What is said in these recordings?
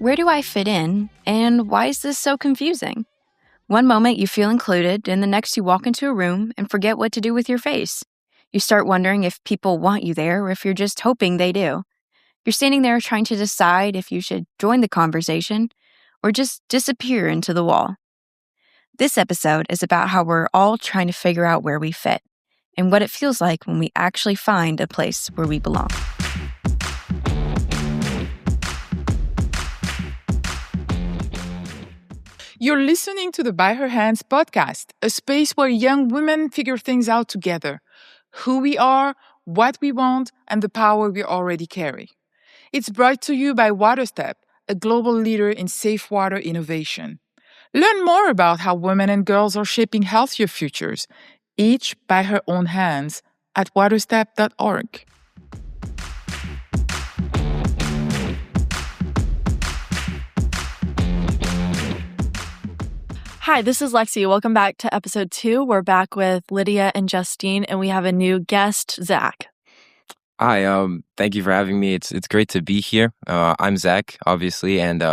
Where do I fit in, and why is this so confusing? One moment you feel included, and the next you walk into a room and forget what to do with your face. You start wondering if people want you there or if you're just hoping they do. You're standing there trying to decide if you should join the conversation or just disappear into the wall. This episode is about how we're all trying to figure out where we fit and what it feels like when we actually find a place where we belong. You're listening to the By Her Hands podcast, a space where young women figure things out together, who we are, what we want, and the power we already carry. It's brought to you by WaterStep, a global leader in safe water innovation. Learn more about how women and girls are shaping healthier futures, each by her own hands, at waterstep.org. Hi, this is Lexi. Welcome back to episode 2. We're back with Lydia and Justine, and we have a new guest, Zach. Hi, thank you for having me. It's great to be here. I'm Zach, obviously, and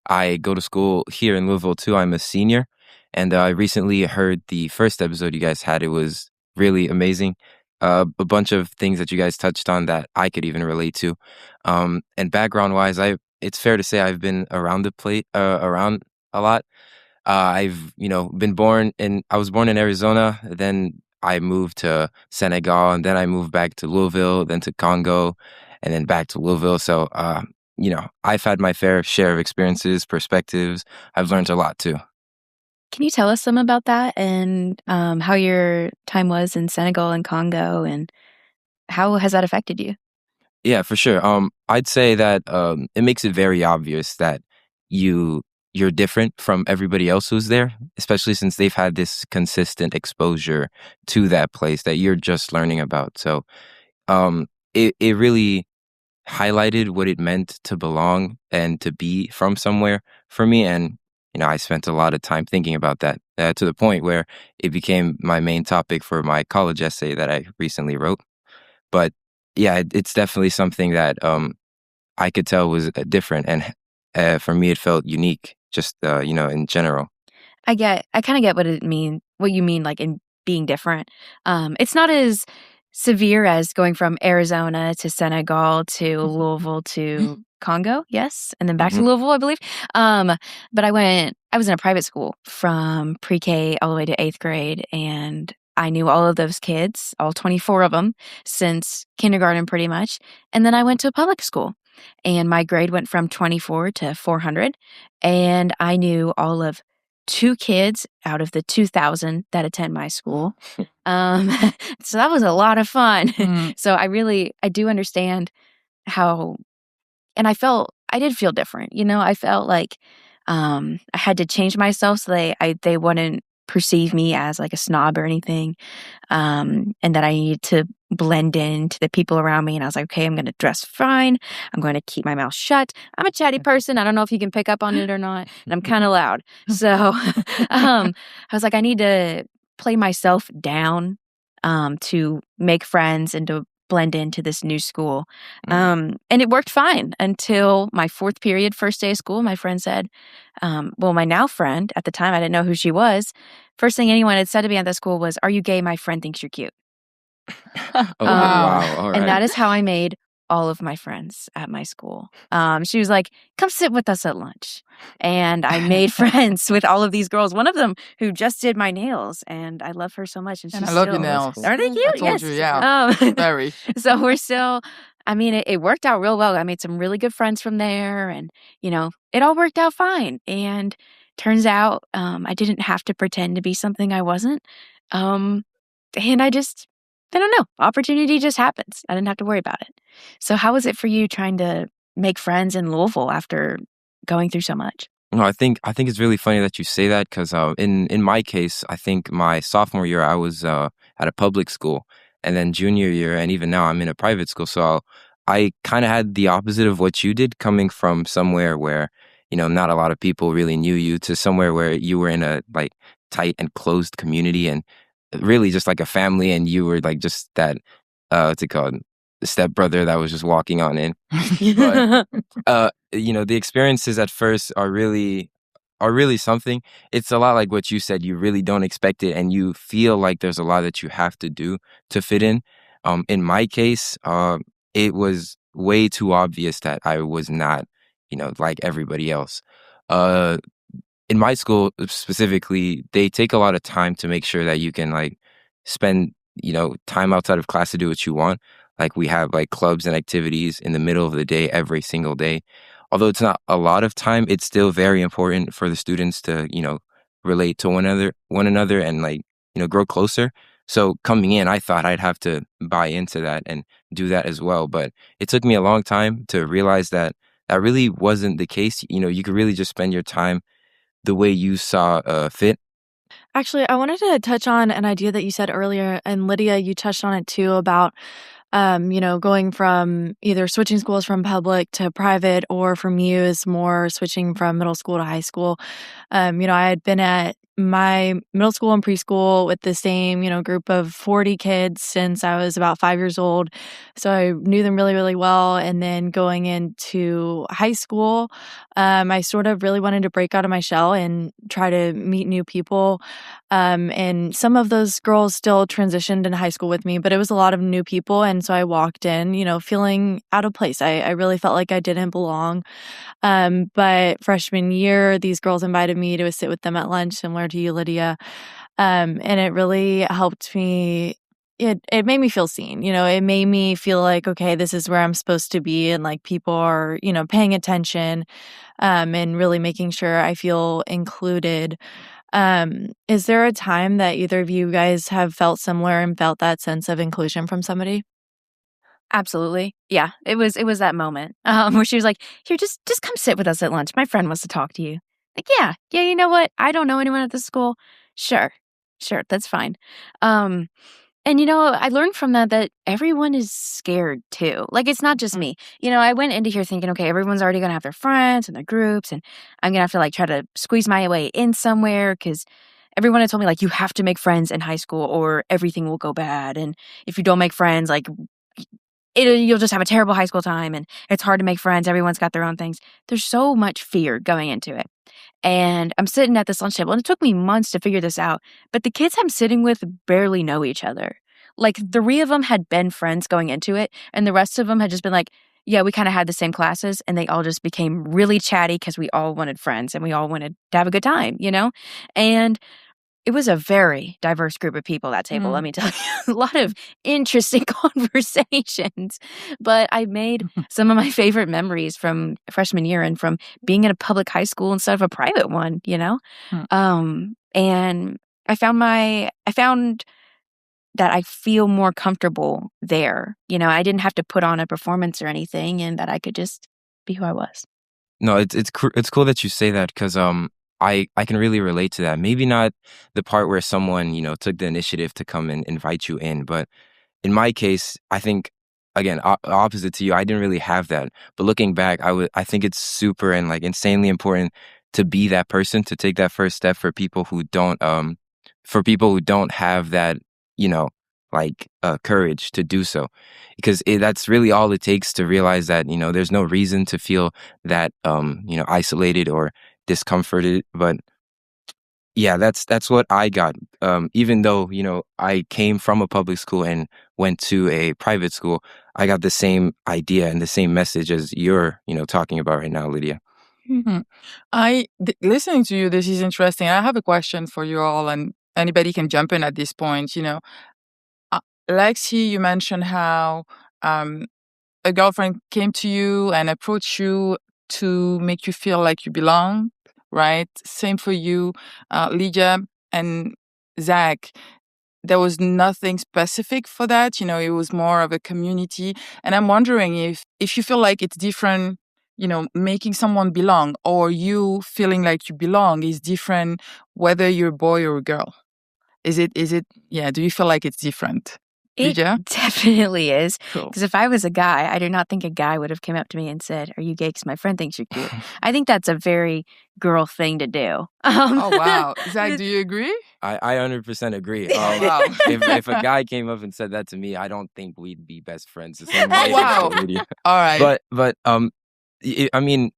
I go to school here in Louisville too. I'm a senior, and I recently heard the first episode you guys had. It was really amazing. A bunch of things that you guys touched on that I could even relate to. And background-wise, it's fair to say I've been around around a lot. I've, I was born in Arizona, then I moved to Senegal, and then I moved back to Louisville, then to Congo, and then back to Louisville. So, I've had my fair share of experiences, perspectives. I've learned a lot too. Can you tell us some about that and how your time was in Senegal and Congo, and how has that affected you? Yeah, for sure. I'd say that it makes it very obvious that you're different from everybody else who's there, especially since they've had this consistent exposure to that place that you're just learning about. So it really highlighted what it meant to belong and to be from somewhere for me. And, I spent a lot of time thinking about that to the point where it became my main topic for my college essay that I recently wrote. But yeah, it's definitely something that I could tell was different. And for me, it felt unique, just, in general. I kind of get what you mean, like in being different. It's not as severe as going from Arizona to Senegal to Louisville to Congo, yes, and then back to Louisville, I believe. But I was in a private school from pre-K all the way to 8th grade, and I knew all of those kids, all 24 of them, since kindergarten pretty much. And then I went to a public school. And my grade went from 24 to 400. And I knew all of 2 kids out of the 2,000 that attend my school. So that was a lot of fun. So I do understand how, and I did feel different. I felt like I had to change myself so they wouldn't perceive me as like a snob or anything. And that I needed to blend into the people around me. And I was like, okay, I'm going to dress fine. I'm going to keep my mouth shut. I'm a chatty person. I don't know if you can pick up on it or not. And I'm kind of loud. So I was like, I need to play myself down to make friends and to blend into this new school. And it worked fine until my 4th period, first day of school. My friend said, my now friend, at the time, I didn't know who she was. First thing anyone had said to me at the school was, "Are you gay? My friend thinks you're cute." Wow. All right. And that is how I made all of my friends at my school. She was like, "Come sit with us at lunch." And I made friends with all of these girls. One of them who just did my nails, and I love her so much. And I love your nails. Are they cute? I told Yes. you, yeah. Very. So we're still, it worked out real well. I made some really good friends from there, and, it all worked out fine. And turns out I didn't have to pretend to be something I wasn't. And I don't know. Opportunity just happens. I didn't have to worry about it. So how was it for you trying to make friends in Louisville after going through so much? No, I think it's really funny that you say that because in my case, I think my sophomore year I was at a public school, and then junior year, and even now I'm in a private school. So I kind of had the opposite of what you did, coming from somewhere where not a lot of people really knew you to somewhere where you were in a like tight and closed community and really just like a family, and you were like just that what's it called? stepbrother that was just walking on in. But the experiences at first are really something. It's a lot like what you said. You really don't expect it, and you feel like there's a lot that you have to do to fit in. In my case, it was way too obvious that I was not, like everybody else. Uh, in my school specifically, they take a lot of time to make sure that you can like spend, time outside of class to do what you want. Like we have like clubs and activities in the middle of the day every single day. Although it's not a lot of time, it's still very important for the students to, relate to one another and like, grow closer. So coming in, I thought I'd have to buy into that and do that as well. But it took me a long time to realize that that really wasn't the case. You could really just spend your time the way you saw fit. Actually, I wanted to touch on an idea that you said earlier, and Lydia, you touched on it too about going from either switching schools from public to private, or from you is more switching from middle school to high school. I had been at my middle school and preschool with the same, group of 40 kids since I was about 5 years old. So I knew them really, really well. And then going into high school, I sort of really wanted to break out of my shell and try to meet new people. And some of those girls still transitioned in high school with me, but it was a lot of new people. And so I walked in, feeling out of place. I really felt like I didn't belong. But freshman year, these girls invited me to sit with them at lunch, similar to you, Lydia. And it really helped me. It made me feel seen. It made me feel like, okay, this is where I'm supposed to be. And like people are, paying attention, and really making sure I feel included. Is there a time that either of you guys have felt similar and felt that sense of inclusion from somebody? Absolutely. Yeah, it was that moment, where she was like, "Here, just come sit with us at lunch. My friend wants to talk to you." Like, "Yeah, you know what? I don't know anyone at this school. Sure, sure, that's fine." Um, and, I learned from that everyone is scared too. Like, it's not just Mm. me. I went into here thinking, "Okay, everyone's already gonna have their friends and their groups, and I'm gonna have to, like, try to squeeze my way in somewhere because everyone had told me, like, you have to make friends in high school or everything will go bad, and if you don't make friends, like, you'll just have a terrible high school time, and it's hard to make friends. Everyone's got their own things." There's so much fear going into it. And I'm sitting at this lunch table, and it took me months to figure this out. But the kids I'm sitting with barely know each other. Like, 3 of them had been friends going into it, and the rest of them had just been like, yeah, we kind of had the same classes, and they all just became really chatty because we all wanted friends and we all wanted to have a good time. And it was a very diverse group of people, that table, let me tell you. A lot of interesting conversations, but I made some of my favorite memories from freshman year and from being in a public high school instead of a private one. Mm. And I found that I feel more comfortable there. I didn't have to put on a performance or anything, and that I could just be who I was. No, it's cool that you say that because I can really relate to that. Maybe not the part where someone took the initiative to come and invite you in, but in my case, I think again opposite to you, I didn't really have that. But looking back, I think it's super and like insanely important to be that person, to take that first step for people who don't have that you know courage to do so, because that's really all it takes to realize that there's no reason to feel that isolated or discomforted. But yeah, that's what I got. Even though, I came from a public school and went to a private school, I got the same idea and the same message as you're, talking about right now, Lydia. Mhm. Listening to you, this is interesting. I have a question for you all, and anybody can jump in at this point. Lexi, you mentioned how um, a girlfriend came to you and approached you to make you feel like you belong, right? Same for you, Lydia and Zach. There was nothing specific for that. It was more of a community. And I'm wondering if you feel like it's different, making someone belong, or you feeling like you belong is different, whether you're a boy or a girl. Yeah, do you feel like it's different? It Lydia? definitely is. Cool. Because if I was a guy, I do not think a guy would have come up to me and said, "Are you gay? Because my friend thinks you're cute." I think that's a very girl thing to do. Oh, wow. Zach, do you agree? I 100% agree. Wow. If a guy came up and said that to me, I don't think we'd be best friends. The same way Wow. with Lydia. All right. But I mean,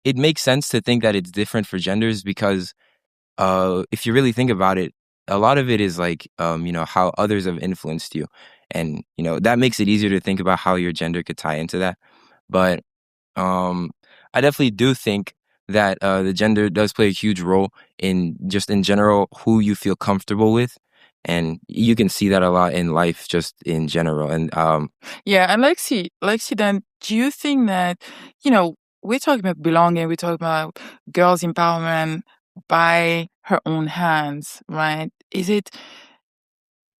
it makes sense to think that it's different for genders because if you really think about it, a lot of it is like how others have influenced you, and that makes it easier to think about how your gender could tie into that. But I definitely do think that the gender does play a huge role in general who you feel comfortable with, and you can see that a lot in life just in general. And Yeah, and Lexi, then do you think that, we're talking about belonging, we're talking about girls' empowerment by her own hands, right?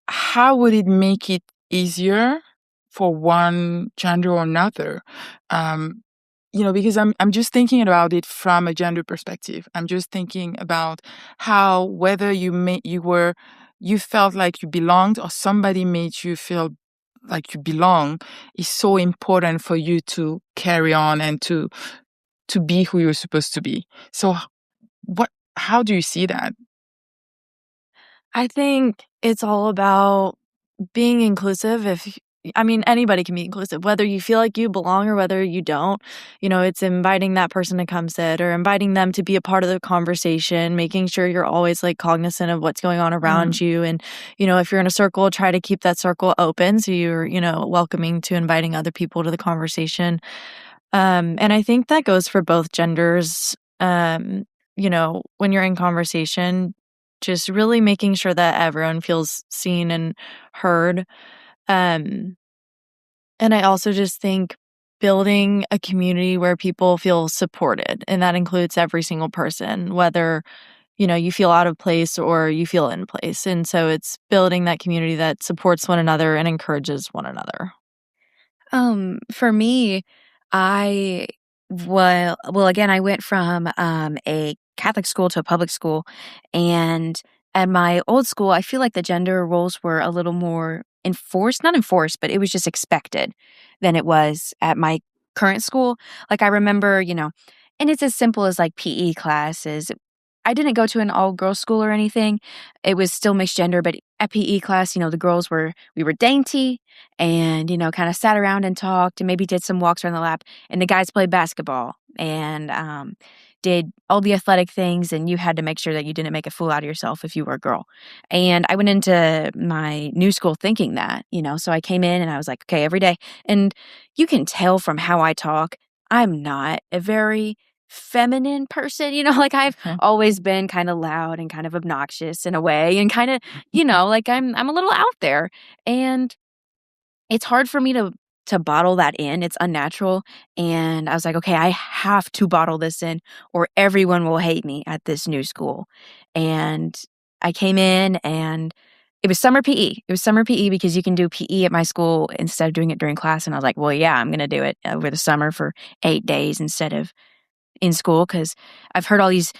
How would it make it easier for one gender or another? Because I'm just thinking about it from a gender perspective. I'm just thinking about how whether you felt like you belonged or somebody made you feel like you belong is so important for you to carry on and to be who you're supposed to be. So how do you see that? I think it's all about being inclusive. Anybody can be inclusive, whether you feel like you belong or whether you don't. It's inviting that person to come sit or inviting them to be a part of the conversation, making sure you're always like cognizant of what's going on around you. And, if you're in a circle, try to keep that circle open so you're, welcoming to inviting other people to the conversation. And I think that goes for both genders. When you're in conversation, just really making sure that everyone feels seen and heard. And I also just think building a community where people feel supported, and that includes every single person, whether, you feel out of place or you feel in place. And so it's building that community that supports one another and encourages one another. For me, I again, I went from a Catholic school to a public school, and at my old school, I feel like the gender roles were a little more enforced, not enforced, but it was just expected than it was at my current school. Like I remember, and it's as simple as like PE classes. I didn't go to an all-girls school or anything. It was still mixed gender, but at PE class, we were dainty and, kind of sat around and talked and maybe did some walks around the lap. And the guys played basketball and did all the athletic things. And you had to make sure that you didn't make a fool out of yourself if you were a girl. And I went into my new school thinking that, so I came in and I was like, okay, every day. And you can tell from how I talk, I'm not a very feminine person, like I've always been kind of loud and kind of obnoxious in a way and kind of, like I'm a little out there, and it's hard for me to bottle that in. It's unnatural, and I was like, okay, I have to bottle this in or everyone will hate me at this new school. And I came in and it was summer PE. It was summer PE because you can do PE at my school instead of doing it during class. And I was like, well, yeah, I'm going to do it over the summer for 8 days instead of in school, because I've heard all these,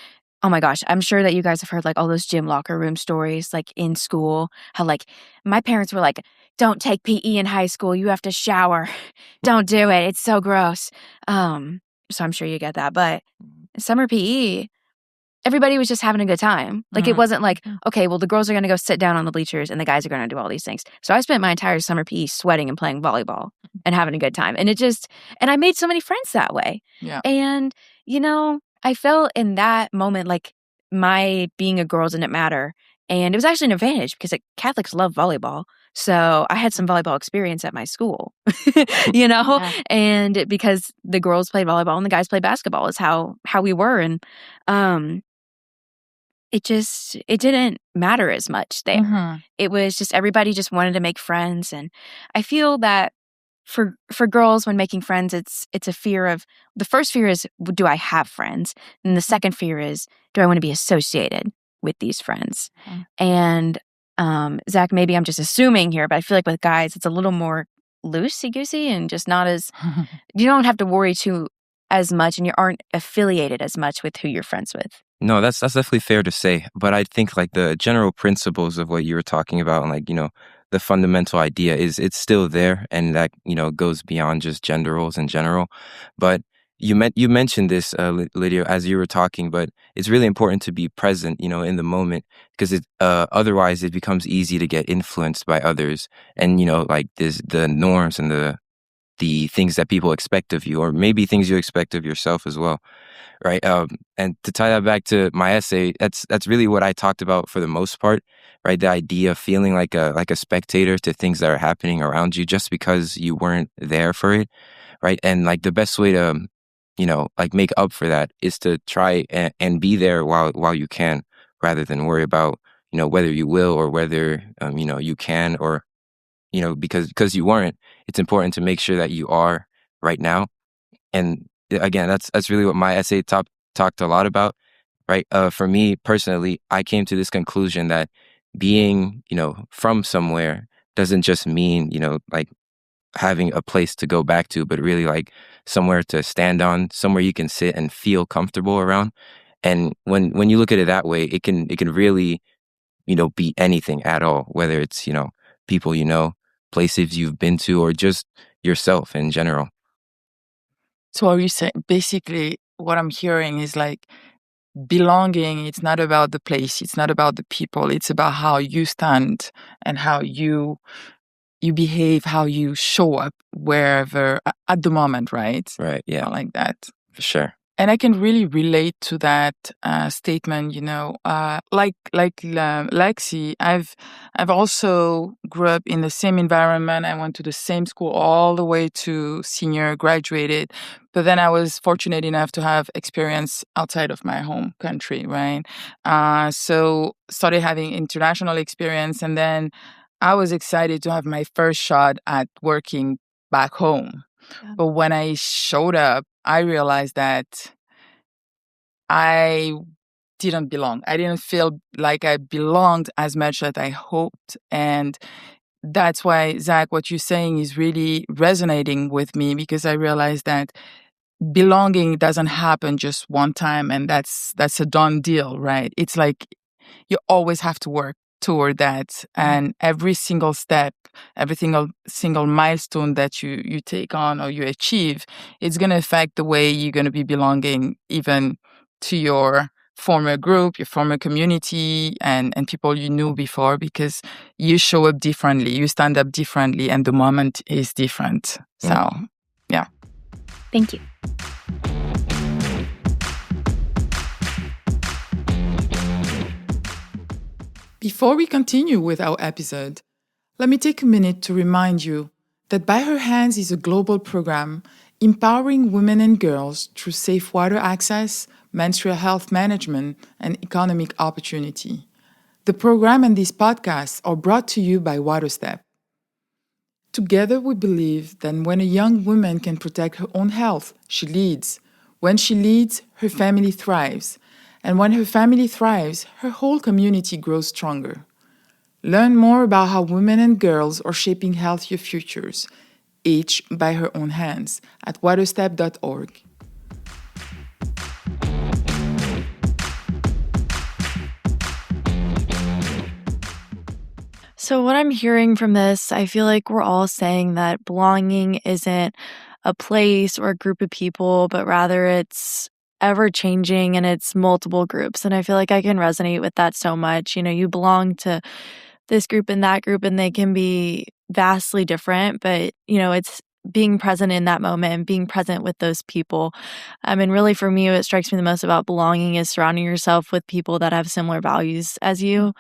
oh my gosh, I'm sure that you guys have heard like all those gym locker room stories like in school, how like my parents were like, don't take PE in high school, you have to shower, don't do it, it's so gross. So I'm sure you get that, but summer PE, everybody was just having a good time. Like it wasn't like, okay, well the girls are going to go sit down on the bleachers and the guys are going to do all these things. So I spent my entire summer PE sweating and playing volleyball and having a good time. And and I made so many friends that way. Yeah. And, I felt in that moment like my being a girl didn't matter. And it was actually an advantage because Catholics love volleyball. So I had some volleyball experience at my school, Yeah. and because the girls played volleyball and the guys played basketball is how we were. And, it didn't matter as much there. It was just everybody just wanted to make friends. And I feel that for girls when making friends, it's a fear of, the first fear is, do I have friends? And the second fear is, do I want to be associated with these friends? And Zach, maybe I'm just assuming here, but I feel like with guys, it's a little more loosey-goosey and just not as, you don't have to worry too as much and you aren't affiliated as much with who you're friends with. No, that's definitely fair to say. But I think like the general principles of what you were talking about and like, the fundamental idea is it's still there, and that goes beyond just gender roles in general. But you mentioned this, Lydia, as you were talking, but it's really important to be present, in the moment, because otherwise it becomes easy to get influenced by others, and like this the norms and the things that people expect of you, or maybe things you expect of yourself as well, right? And to tie that back to my essay, that's really what I talked about for the most part, right? The idea of feeling like a spectator to things that are happening around you just because you weren't there for it, right? And like the best way to, like make up for that is to try and be there while you can, rather than worry about, whether you will or whether, you can, or, because you weren't, it's important to make sure that you are right now. And again, that's really what my essay talked a lot about, right? For me personally, I came to this conclusion that being, from somewhere doesn't just mean, like having a place to go back to, but really like somewhere to stand on, somewhere you can sit and feel comfortable around. And when you look at it that way, it can really, be anything at all, whether it's, people places you've been to, or just yourself in general. So are you saying basically what I'm hearing is like belonging, it's not about the place, it's not about the people, it's about how you stand and how you behave, how you show up wherever at the moment, right? Right. Yeah, I like that. for sure. And I can really relate to that statement. Lexi, I've also grew up in the same environment. I went to the same school all the way to senior, graduated. But then I was fortunate enough to have experience outside of my home country, right? So started having international experience, and then I was excited to have my first shot at working back home. Yeah. But when I showed up, I realized that I didn't belong. I didn't feel like I belonged as much as I hoped. And that's why, Zach, what you're saying is really resonating with me, because I realized that belonging doesn't happen just one time and that's a done deal, right? It's like you always have to work toward that, and every single step, every single milestone that you take on or you achieve, it's going to affect the way you're going to be belonging, even to your former group, your former community, and people you knew before, because you show up differently, you stand up differently, and the moment is different. So yeah. Thank you. Before we continue with our episode, let me take a minute to remind you that By Her Hands is a global program empowering women and girls through safe water access, menstrual health management, and economic opportunity. The program and these podcasts are brought to you by WaterStep. Together, we believe that when a young woman can protect her own health, she leads. When she leads, her family thrives. And when her family thrives, her whole community grows stronger. Learn more about how women and girls are shaping healthier futures, each by her own hands, at waterstep.org. So, what I'm hearing from this, I feel like we're all saying that belonging isn't a place or a group of people, but rather it's ever changing and it's multiple groups. And I feel like I can resonate with that so much. You belong to this group and that group, and they can be vastly different, but, it's being present in that moment and being present with those people. And really for me, what strikes me the most about belonging is surrounding yourself with people that have similar values as you,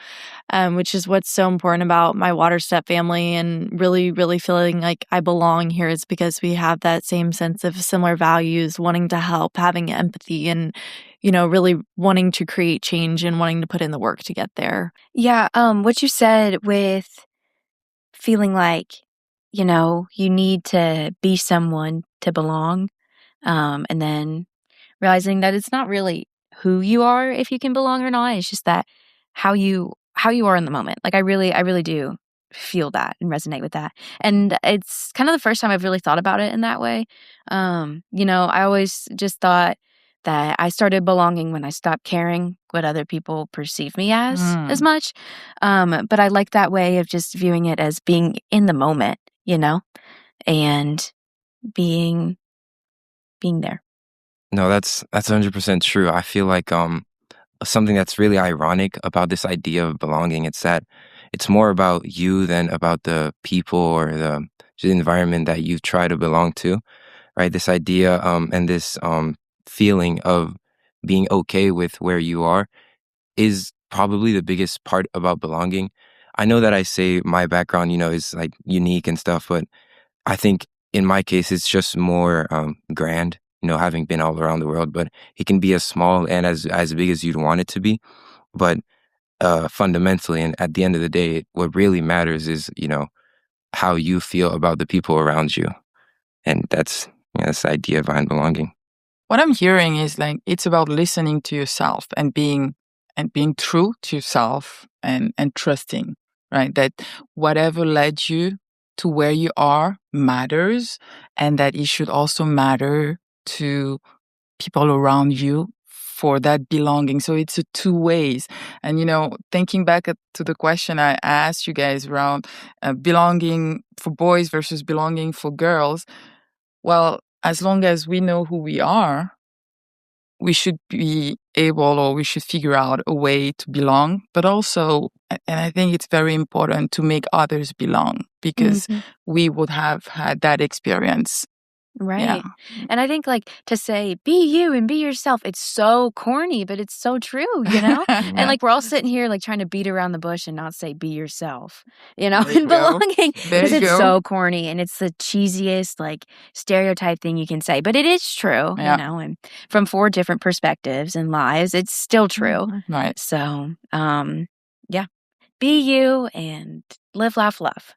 which is what's so important about my WaterStep family, and really, really feeling like I belong here is because we have that same sense of similar values, wanting to help, having empathy, and, really wanting to create change and wanting to put in the work to get there. Yeah, what you said with feeling like, you need to be someone to belong, and then realizing that it's not really who you are if you can belong or not. It's just that how you are in the moment. Like I really do feel that and resonate with that. And it's kind of the first time I've really thought about it in that way. I always just thought that I started belonging when I stopped caring what other people perceive me as much. But I like that way of just viewing it as being in the moment, and being there. No, that's 100% true. I feel like something that's really ironic about this idea of belonging, it's that it's more about you than about the people or the environment that you try to belong to, right? This idea and this feeling of being okay with where you are is probably the biggest part about belonging. I know that I say my background, is like unique and stuff, but I think in my case, it's just more grand, having been all around the world, but it can be as small and as big as you'd want it to be. But fundamentally, and at the end of the day, what really matters is, how you feel about the people around you. And that's the idea behind belonging. What I'm hearing is like it's about listening to yourself and being true to yourself and trusting, right? That whatever led you to where you are matters, and that it should also matter to people around you for that belonging. So it's a two ways. And thinking back to the question I asked you guys around belonging for boys versus belonging for girls, well, as long as we know who we are, we should be able, or we should figure out a way to belong, but also, and I think it's very important to make others belong, because we would have had that experience. Right. Yeah. And I think to say, be you and be yourself, it's so corny, but it's so true, And we're all sitting here trying to beat around the bush and not say be yourself, and belonging, because it's so corny and it's the cheesiest stereotype thing you can say. But it is true, and from 4 different perspectives and lives, it's still true. Right. So, yeah, be you and live, laugh, love.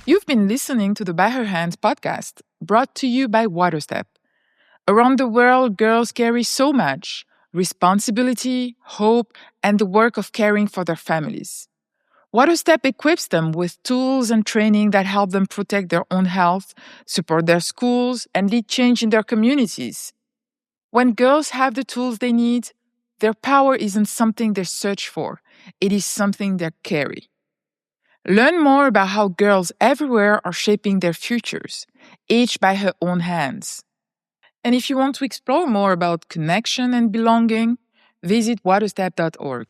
You've been listening to the By Her Hands podcast, brought to you by WaterStep. Around the world, girls carry so much responsibility, hope, and the work of caring for their families. WaterStep equips them with tools and training that help them protect their own health, support their schools, and lead change in their communities. When girls have the tools they need, their power isn't something they search for, it is something they carry. Learn more about how girls everywhere are shaping their futures, each by her own hands. And if you want to explore more about connection and belonging, visit WaterStep.org.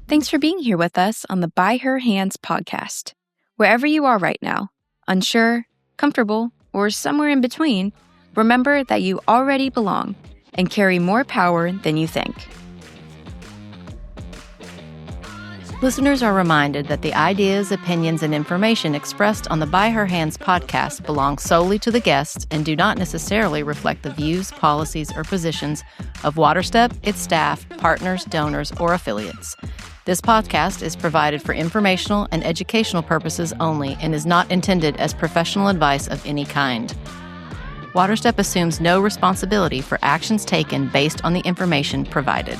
Thanks for being here with us on the By Her Hands podcast. Wherever you are right now, unsure, comfortable, or somewhere in between, remember that you already belong and carry more power than you think. Listeners are reminded that the ideas, opinions, and information expressed on the By Her Hands podcast belong solely to the guests and do not necessarily reflect the views, policies, or positions of WaterStep, its staff, partners, donors, or affiliates. This podcast is provided for informational and educational purposes only and is not intended as professional advice of any kind. WaterStep assumes no responsibility for actions taken based on the information provided.